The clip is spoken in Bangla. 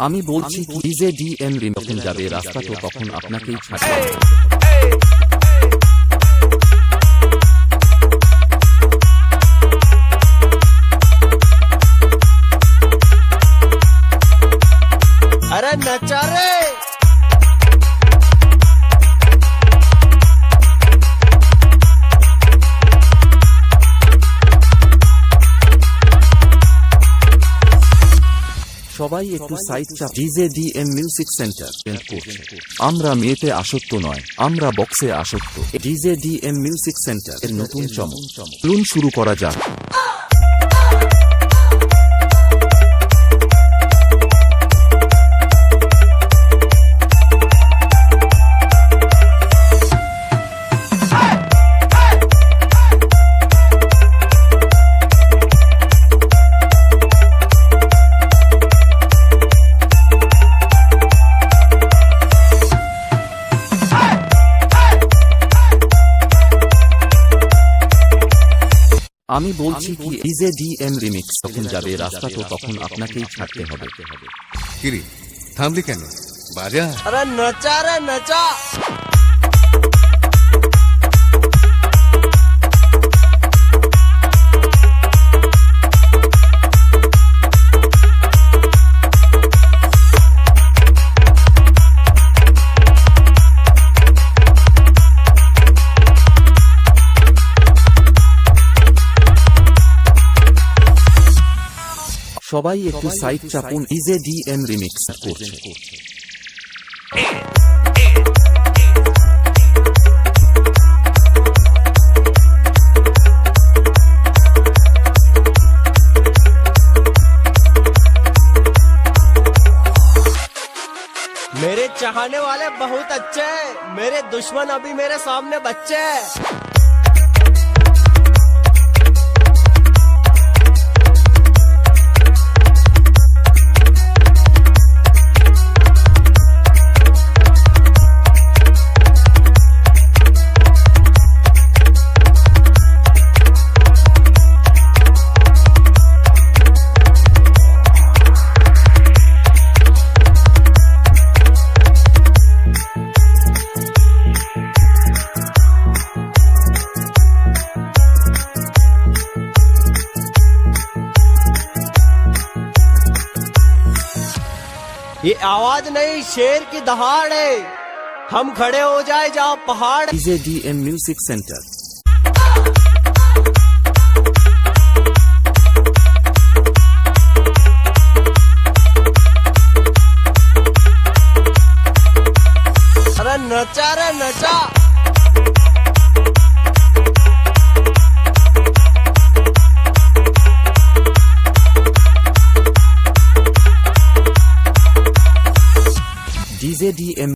আমি বলছি কি ডিজে ডিএম যখন যাবে রাস্তা তো তখন আপনাকেই ছাড়তে হবে। अरे नचा रे। সবাই একটু সাইড চাপ। ডিজে ডিএম মিউজিক সেন্টার করছে। আমরা মেয়েতে আসক্ত নয়, আমরা বক্সে আসক্ত। ডিজে ডিএম মিউজিক সেন্টার এর নতুন চমক। চলুন শুরু করা যাক। আমি বলছি কি ডিজে ডিএম রিমিক্স যখন যাবে রাস্তা তো তখন আপনাকেই ছাড়তে হবে। কিরে থামলি কেন? বাজা। अरे नचा रे नचा। সবাই একটু সাইড চাপুন। ডিজে ডিএম রিমিক্স করছে। मेरे चाहने वाले बहुत अच्छे हैं, मेरे दुश्मन अभी मेरे सामने बच्चे हैं। ये आवाज नहीं, शेर की दहाड़ है। हम खड़े हो जाए जहाँ पहाड़। DJ DM music centre. अरे नचा रे नचा। DJ DM